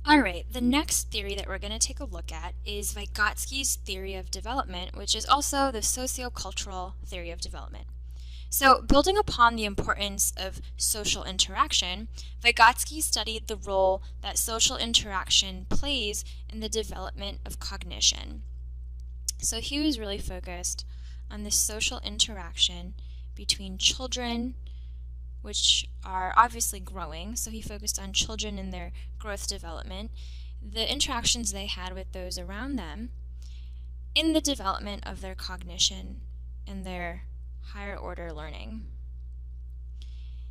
All right, the next theory that we're going to take a look at is Vygotsky's theory of development, which is also the sociocultural theory of development. So, building upon the importance of social interaction, Vygotsky studied the role that social interaction plays in the development of cognition. So, he was really focused on the social interaction between children, which are obviously growing, so he focused on children and their growth development, the interactions they had with those around them, in the development of their cognition and their higher order learning.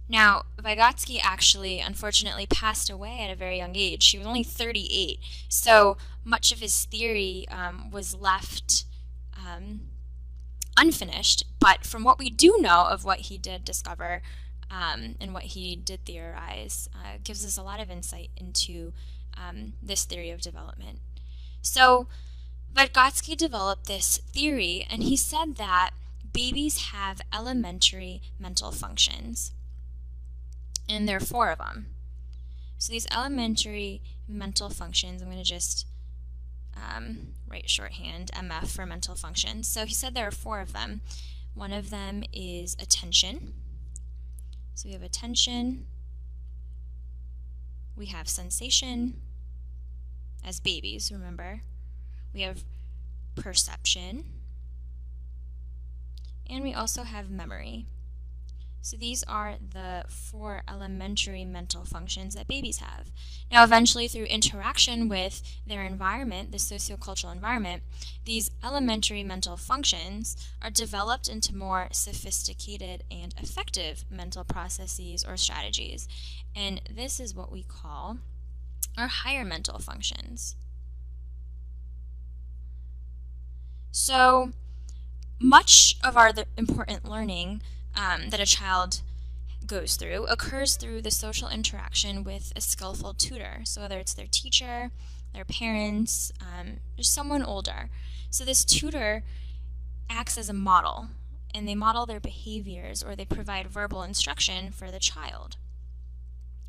Now, Vygotsky actually, unfortunately, passed away at a very young age. He was only 38, so much of his theory was left unfinished, but from what we do know of what he did discover and what he did theorize, gives us a lot of insight into this theory of development. So, Vygotsky developed this theory, and he said that babies have elementary mental functions, and there are 4 of them. So these elementary mental functions, I'm going to just write shorthand, MF for mental functions. So he said there are 4 of them. One of them is attention. So we have attention, we have sensation, as babies, remember. We have perception, and we also have memory. So these are the 4 elementary mental functions that babies have. Now, eventually, through interaction with their environment, the sociocultural environment, these elementary mental functions are developed into more sophisticated and effective mental processes or strategies. And this is what we call our higher mental functions. So much of our important learning that a child goes through occurs through the social interaction with a skillful tutor. So whether it's their teacher, their parents, just someone older. So this tutor acts as a model, and they model their behaviors, or they provide verbal instruction for the child.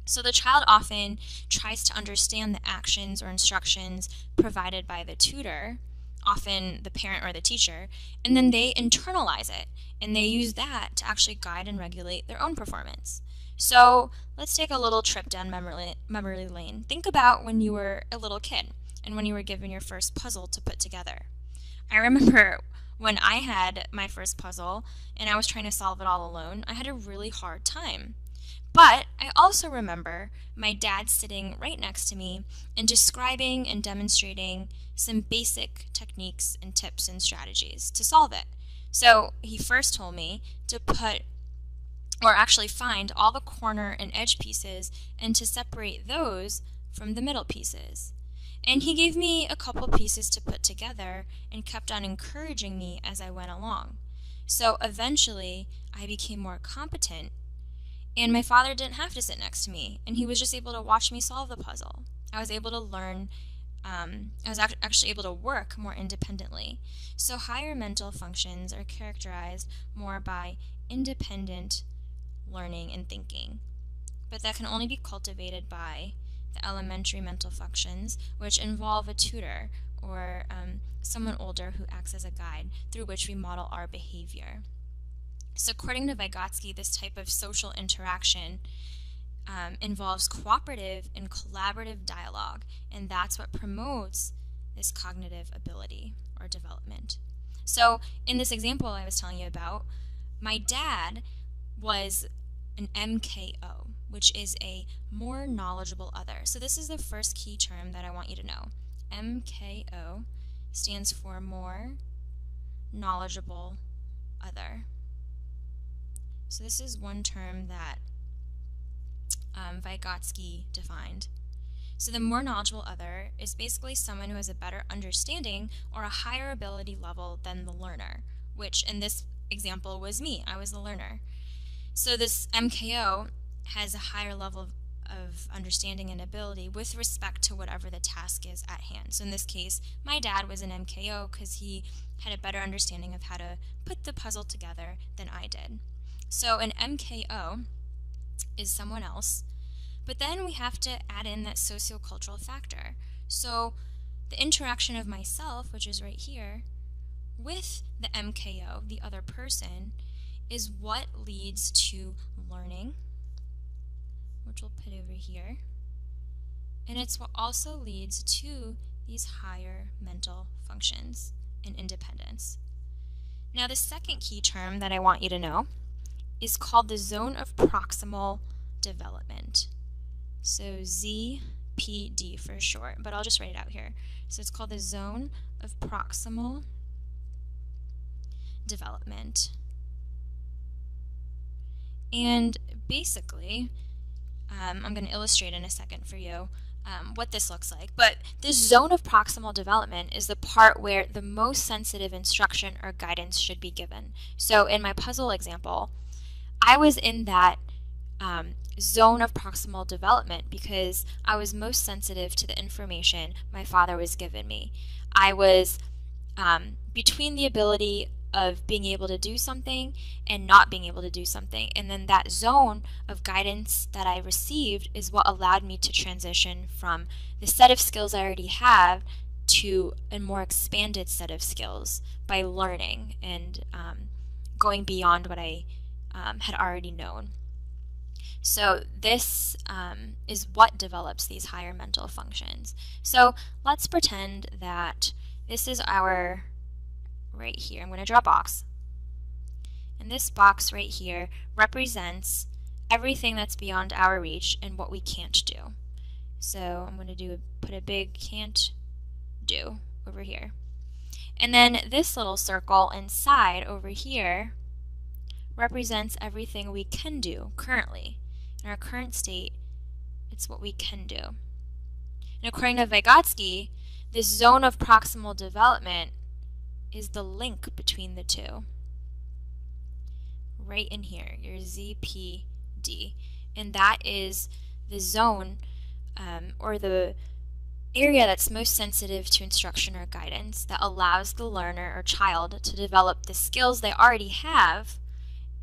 So the child often tries to understand the actions or instructions provided by the tutor, often the parent or the teacher, and then they internalize it, and they use that to actually guide and regulate their own performance. So let's take a little trip down memory lane. Think about when you were a little kid and when you were given your first puzzle to put together. I remember when I had my first puzzle and I was trying to solve it all alone, I had a really hard time. But I also remember my dad sitting right next to me and describing and demonstrating some basic techniques and tips and strategies to solve it. So he first told me to find all the corner and edge pieces and to separate those from the middle pieces. And he gave me a couple pieces to put together and kept on encouraging me as I went along. So eventually I became more competent, and my father didn't have to sit next to me, and he was just able to watch me solve the puzzle. I was able to learn, I was actually able to work more independently. So higher mental functions are characterized more by independent learning and thinking, but that can only be cultivated by the elementary mental functions, which involve a tutor or someone older who acts as a guide through which we model our behavior. So according to Vygotsky, this type of social interaction involves cooperative and collaborative dialogue, and that's what promotes this cognitive ability or development. So in this example I was telling you about, my dad was an MKO, which is a more knowledgeable other. So this is the first key term that I want you to know. MKO stands for more knowledgeable other. So this is one term that Vygotsky defined. So the more knowledgeable other is basically someone who has a better understanding or a higher ability level than the learner, which in this example was me. I was the learner. So this MKO has a higher level of understanding and ability with respect to whatever the task is at hand. So in this case, my dad was an MKO because he had a better understanding of how to put the puzzle together than I did. So an MKO is someone else But then we have to add in that sociocultural factor. So the interaction of myself, which is right here, with the MKO, the other person, is what leads to learning, which we'll put over here. And it's what also leads to these higher mental functions and independence. Now, the second key term that I want you to know is called the zone of proximal development. So ZPD for short, but I'll just write it out here. So it's called the zone of proximal development. And basically, I'm going to illustrate in a second for you what this looks like. But this zone of proximal development is the part where the most sensitive instruction or guidance should be given. So in my puzzle example, I was in that zone of proximal development because I was most sensitive to the information my father was giving me. I was between the ability of being able to do something and not being able to do something. And then that zone of guidance that I received is what allowed me to transition from the set of skills I already have to a more expanded set of skills by learning and going beyond what I had already known. So this is what develops these higher mental functions. So let's pretend that this is our right here. I'm going to draw a box. And this box right here represents everything that's beyond our reach and what we can't do. So I'm going to put a big can't do over here. And then this little circle inside over here represents everything we can do currently. In our current state, it's what we can do. And according to Vygotsky, this zone of proximal development is the link between the two. Right in here, your ZPD. And that is the zone or the area that's most sensitive to instruction or guidance that allows the learner or child to develop the skills they already have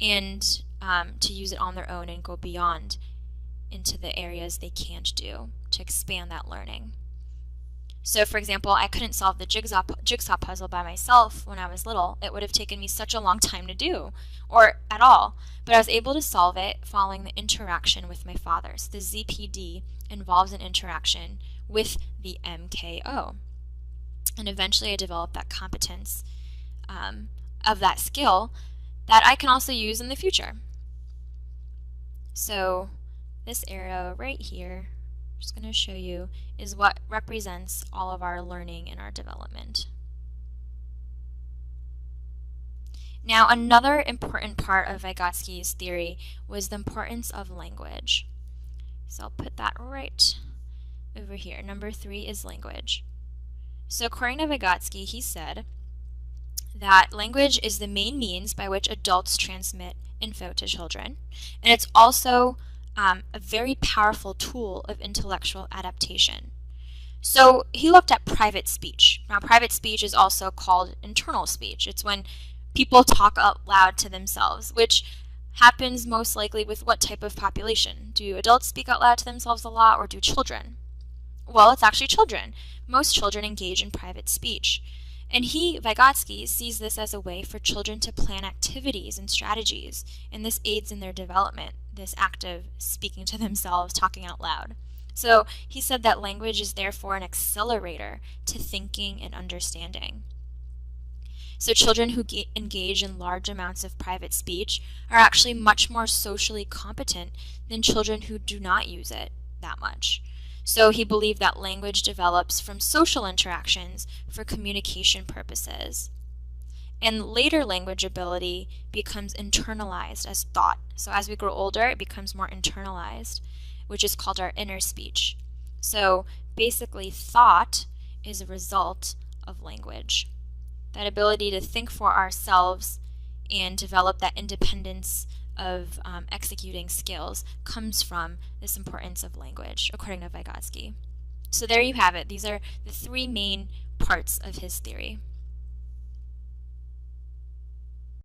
and to use it on their own and go beyond into the areas they can't do to expand that learning. So for example, I couldn't solve the jigsaw puzzle by myself when I was little. It would have taken me such a long time to do, or at all. But I was able to solve it following the interaction with my father. So the ZPD involves an interaction with the MKO. And eventually I developed that competence of that skill that I can also use in the future. So this arrow right here, I'm just going to show you, is what represents all of our learning and our development. Now, another important part of Vygotsky's theory was the importance of language. So I'll put that right over here. Number 3 is language. So according to Vygotsky, he said that language is the main means by which adults transmit info to children, and it's also a very powerful tool of intellectual adaptation. So he looked at private speech. Now, private speech is also called internal speech. It's when people talk out loud to themselves, which happens most likely with what type of population? Do adults speak out loud to themselves a lot, or do children? Well, it's actually children. Most children engage in private speech. And Vygotsky, sees this as a way for children to plan activities and strategies, and this aids in their development, this act of speaking to themselves, talking out loud. So he said that language is therefore an accelerator to thinking and understanding. So children who engage in large amounts of private speech are actually much more socially competent than children who do not use it that much. So he believed that language develops from social interactions for communication purposes. And later language ability becomes internalized as thought. So as we grow older, it becomes more internalized, which is called our inner speech. So basically, thought is a result of language. That ability to think for ourselves and develop that independence of executing skills comes from this importance of language, according to Vygotsky. So there you have it. These are the 3 main parts of his theory.